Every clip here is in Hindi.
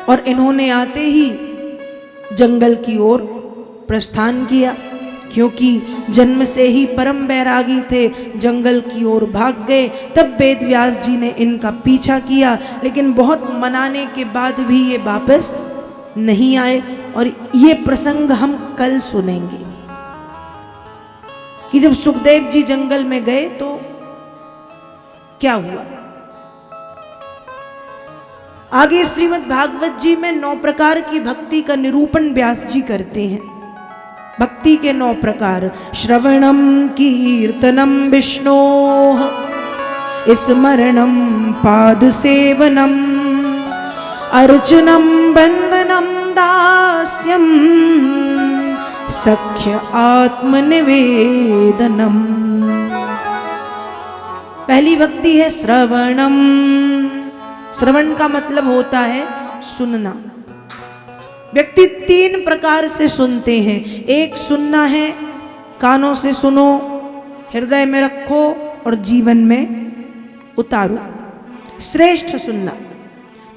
और इन्होंने आते ही जंगल की ओर प्रस्थान किया, क्योंकि जन्म से ही परम बैरागी थे, जंगल की ओर भाग गए। तब वेद व्यास जी ने इनका पीछा किया, लेकिन बहुत मनाने के बाद भी ये वापस नहीं आए। और ये प्रसंग हम कल सुनेंगे कि जब सुखदेव जी जंगल में गए तो क्या हुआ। आगे श्रीमद् भागवत जी में 9 प्रकार की भक्ति का निरूपण व्यास जी करते हैं। भक्ति के 9 प्रकार: श्रवणम कीर्तनम विष्णोः, स्मरणम पाद सेवनम, अर्चनम बंदनम दास्यम, सख्य आत्मनिवेदनम। पहली भक्ति है श्रवणम। श्रवण का मतलब होता है सुनना। व्यक्ति 3 प्रकार से सुनते हैं। एक सुनना है, कानों से सुनो, हृदय में रखो और जीवन में उतारो, श्रेष्ठ सुनना।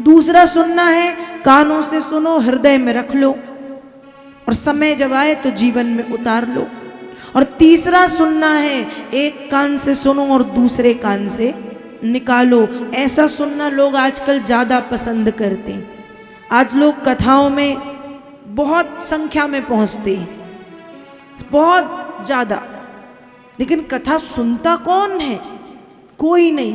दूसरा सुनना है, कानों से सुनो, हृदय में रख लो और समय जब आए तो जीवन में उतार लो। और तीसरा सुनना है, एक कान से सुनो और दूसरे कान से निकालो। ऐसा सुनना लोग आजकल ज़्यादा पसंद करते हैं। आज लोग कथाओं में बहुत संख्या में पहुंचते हैं, बहुत ज़्यादा, लेकिन कथा सुनता कौन है? कोई नहीं,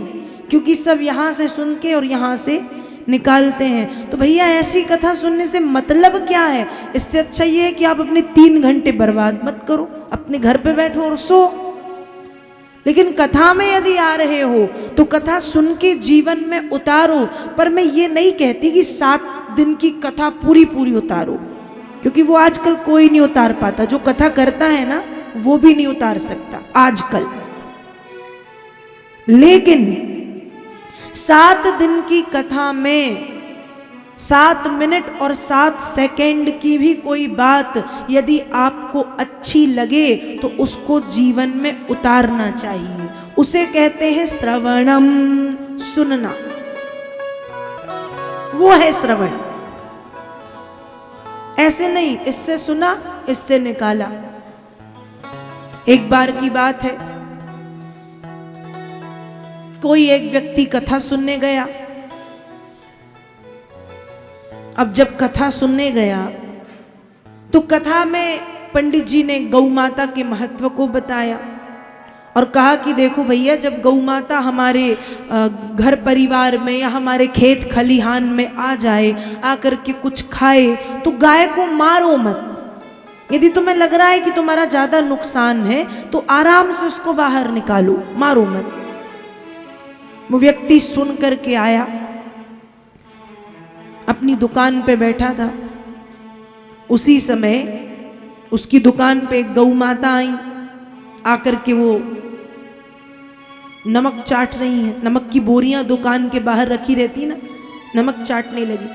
क्योंकि सब यहाँ से सुन के और यहाँ से निकालते हैं। तो भैया ऐसी कथा सुनने से मतलब क्या है? इससे अच्छा ये है कि आप अपने 3 घंटे बर्बाद मत करो, अपने घर पे बैठो और सो। लेकिन कथा में यदि आ रहे हो तो कथा सुन के जीवन में उतारो। पर मैं ये नहीं कहती कि 7 दिन की कथा पूरी पूरी उतारो, क्योंकि वो आजकल कोई नहीं उतार पाता। जो कथा करता है ना, वो भी नहीं उतार सकता आजकल। लेकिन 7 दिन की कथा में 7 मिनट और 7 सेकंड की भी कोई बात यदि आपको अच्छी लगे तो उसको जीवन में उतारना चाहिए। उसे कहते हैं श्रवणम, सुनना। वो है श्रवण। ऐसे नहीं, इससे सुना, इससे निकाला। एक बार की बात है, कोई एक व्यक्ति कथा सुनने गया। अब जब कथा सुनने गया तो कथा में पंडित जी ने गौ माता के महत्व को बताया और कहा कि देखो भैया, जब गौ माता हमारे घर परिवार में या हमारे खेत खलिहान में आ जाए, आकर के कुछ खाए, तो गाय को मारो मत। यदि तुम्हें लग रहा है कि तुम्हारा ज्यादा नुकसान है तो आराम से उसको बाहर निकालो, मारो मत। वो व्यक्ति सुन करके आया, अपनी दुकान पे बैठा था। उसी समय उसकी दुकान पे एक गौ माता आई, आकर के वो नमक चाट रही हैं। नमक की बोरियां दुकान के बाहर रखी रहती ना, नमक चाटने लगी।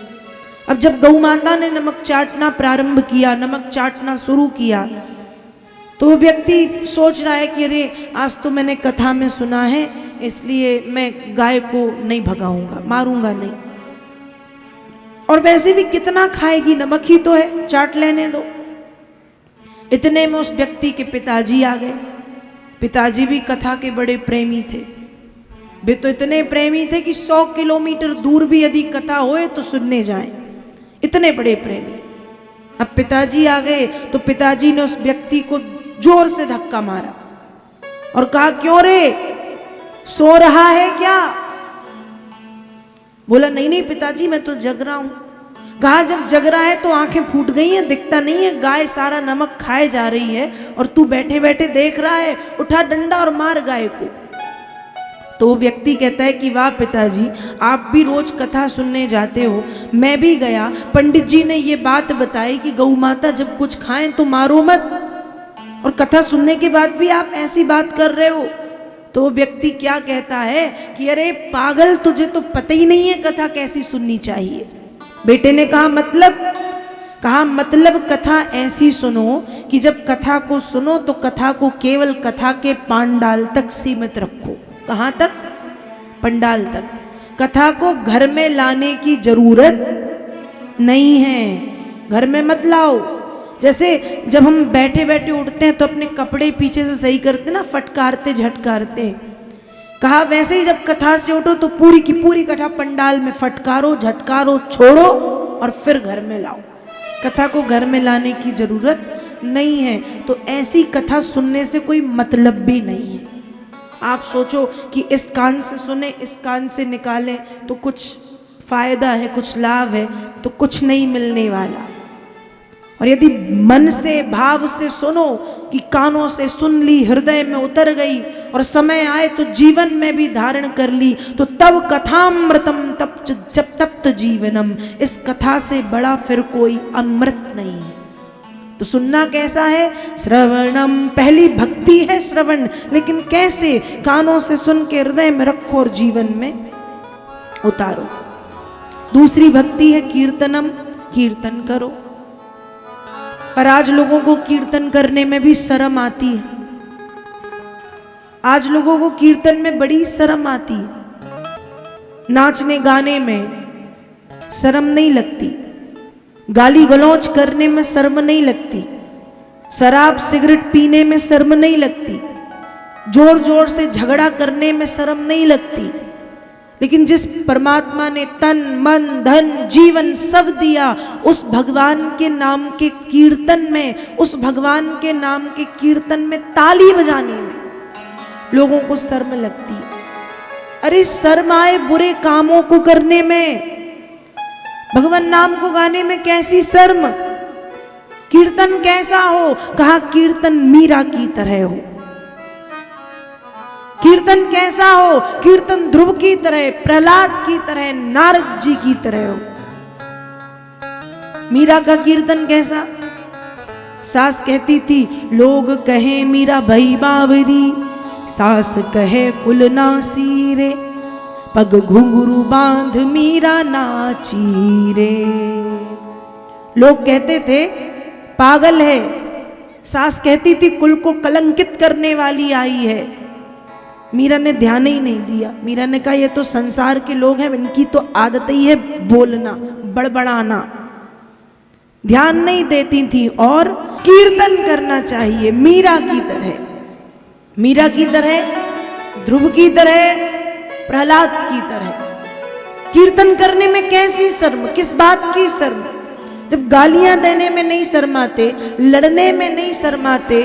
अब जब गौ माता ने नमक चाटना प्रारंभ किया, नमक चाटना शुरू किया, तो वो व्यक्ति सोच रहा है कि अरे आज तो मैंने कथा में सुना है, इसलिए मैं गाय को नहीं भगाऊंगा, मारूंगा नहीं। और वैसे भी कितना खाएगी, नमक ही तो है, चाट लेने दो। इतने में उस व्यक्ति के पिताजी आ गए। पिताजी भी कथा के बड़े प्रेमी थे। वे तो इतने प्रेमी थे कि 100 किलोमीटर दूर भी यदि कथा होए तो सुनने जाएं, इतने बड़े प्रेमी। अब पिताजी आ गए तो पिताजी ने उस व्यक्ति को जोर से धक्का मारा और कहा, क्यों रे, सो रहा है क्या? बोला, नहीं नहीं पिताजी, मैं तो जग रहा हूं। कहा, जब जग रहा है तो आंखें फूट गई हैं, दिखता नहीं है, गाय सारा नमक खाए जा रही है और तू बैठे बैठे देख रहा है, उठा डंडा और मार गाय को। तो वो व्यक्ति कहता है कि वाह पिताजी, आप भी रोज कथा सुनने जाते हो, मैं भी गया, पंडित जी ने ये बात बताई कि गौ माता जब कुछ खाएं तो मारो मत, और कथा सुनने के बाद भी आप ऐसी बात कर रहे हो। तो व्यक्ति क्या कहता है कि अरे पागल, तुझे तो पता ही नहीं है कथा कैसी सुननी चाहिए। बेटे ने कहा मतलब कथा ऐसी सुनो कि जब कथा को सुनो तो कथा को केवल कथा के पांडाल तक सीमित रखो। कहाँ तक? पंडाल तक। कथा को घर में लाने की जरूरत नहीं है, घर में मत लाओ। जैसे जब हम बैठे बैठे उठते हैं तो अपने कपड़े पीछे से सही करते ना, फटकारते झटकारते, कहा वैसे ही जब कथा से उठो तो पूरी की पूरी कथा पंडाल में फटकारो, झटकारो, छोड़ो और फिर घर में लाओ। कथा को घर में लाने की जरूरत नहीं है। तो ऐसी कथा सुनने से कोई मतलब भी नहीं है। आप सोचो कि इस कान से सुने, इस कान से निकालें तो कुछ फायदा है, कुछ लाभ है, तो कुछ नहीं मिलने वाला। और यदि मन से भाव से सुनो कि कानों से सुन ली, हृदय में उतर गई और समय आए तो जीवन में भी धारण कर ली, तो तब कथामृतम जब तप्त जीवनम, इस कथा से बड़ा फिर कोई अमृत नहीं है। तो सुनना कैसा है? श्रवणम, पहली भक्ति है श्रवण, लेकिन कैसे? कानों से सुन के हृदय में रखो और जीवन में उतारो। दूसरी भक्ति है कीर्तनम, कीर्तन करो। पर आज लोगों को कीर्तन करने में भी शर्म आती है। आज लोगों को कीर्तन में बड़ी शर्म आती है। नाचने गाने में शर्म नहीं लगती, गाली गलौज करने में शर्म नहीं लगती, शराब सिगरेट पीने में शर्म नहीं लगती, जोर जोर से झगड़ा करने में शर्म नहीं लगती। लेकिन जिस परमात्मा ने तन मन धन जीवन सब दिया, उस भगवान के नाम के कीर्तन में, उस भगवान के नाम के कीर्तन में ताली बजाने में लोगों को शर्म लगती है। अरे शर्म आए बुरे कामों को करने में, भगवान नाम को गाने में कैसी शर्म? कीर्तन कैसा हो? कहा कीर्तन मीरा की तरह हो। कीर्तन कैसा हो? कीर्तन ध्रुव की तरह, प्रहलाद की तरह, नारद जी की तरह हो। मीरा का कीर्तन कैसा? सास कहती थी लोग कहे मीरा भई बावरी, सास कहे कुल नासी रे, पग घुंघरू बांध मीरा नाची रे। लोग कहते थे पागल है। सास कहती थी कुल को कलंकित करने वाली आई है। मीरा ने ध्यान ही नहीं दिया। मीरा ने कहा ये तो संसार के लोग हैं, इनकी तो आदत ही है बोलना, बड़बड़ाना। ध्यान नहीं देती थी और कीर्तन करना चाहिए मीरा की तरह, मीरा की तरह, ध्रुव की तरह, प्रहलाद की तरह। कीर्तन करने में कैसी शर्म? किस बात की शर्म? जब गालियां देने में नहीं शर्माते, लड़ने में नहीं शर्माते,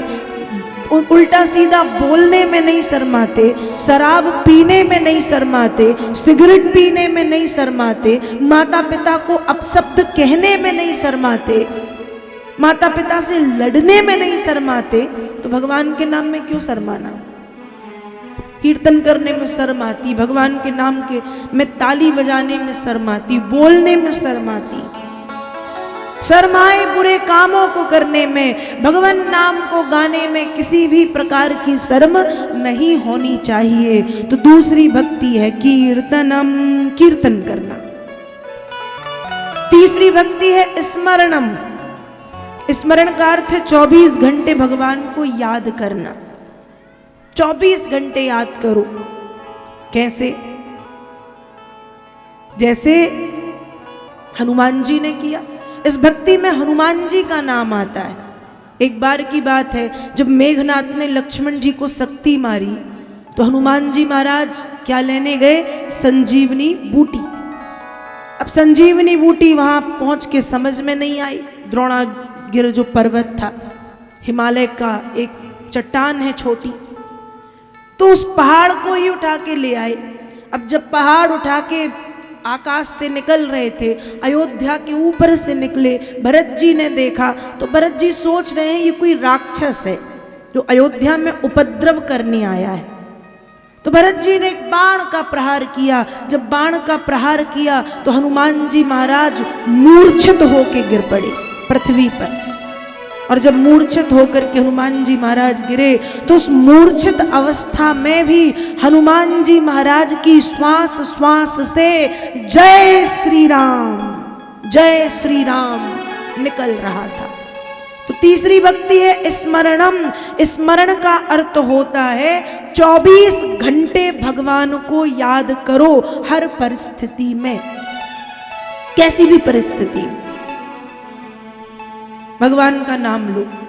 उल्टा सीधा बोलने में नहीं शर्माते, शराब पीने में नहीं शर्माते, सिगरेट पीने में नहीं शर्माते, माता पिता को अपशब्द कहने में नहीं शर्माते, माता पिता से लड़ने में नहीं शर्माते, तो भगवान के नाम में क्यों शर्माना? कीर्तन करने में शर्म आती, भगवान के नाम के में ताली बजाने में शर्म आती, बोलने में शर्म आती। शर्माए बुरे कामों को करने में, भगवान नाम को गाने में किसी भी प्रकार की शर्म नहीं होनी चाहिए। तो दूसरी भक्ति है कीर्तनम, कीर्तन करना। तीसरी भक्ति है स्मरणम। स्मरण का अर्थ है 24 घंटे भगवान को याद करना। 24 घंटे याद करो। कैसे? जैसे हनुमान जी ने किया। इस भक्ति में हनुमान जी का नाम आता है। एक बार की बात है, जब मेघनाथ ने लक्ष्मण जी को शक्ति मारी तो हनुमान जी महाराज क्या लेने गए? संजीवनी बूटी। अब संजीवनी बूटी वहां पहुंच के समझ में नहीं आई। द्रोणागिर जो पर्वत था, हिमालय का एक चट्टान है छोटी, तो उस पहाड़ को ही उठा के ले आए। अब जब पहाड़ उठा के आकाश से निकल रहे थे, अयोध्या के ऊपर से निकले, भरत जी ने देखा तो भरत जी सोच रहे हैं ये कोई राक्षस है जो अयोध्या में उपद्रव करने आया है। तो भरत जी ने एक बाण का प्रहार किया। जब बाण का प्रहार किया तो हनुमान जी महाराज मूर्छित होकर गिर पड़े पृथ्वी पर। और जब मूर्छित होकर के हनुमान जी महाराज गिरे तो उस मूर्छित अवस्था में भी हनुमान जी महाराज की श्वास श्वास से जय श्री राम निकल रहा था। तो तीसरी भक्ति है स्मरणम। स्मरण का अर्थ होता है 24 घंटे भगवान को याद करो हर परिस्थिति में, कैसी भी परिस्थिति। भगवान का नाम लो।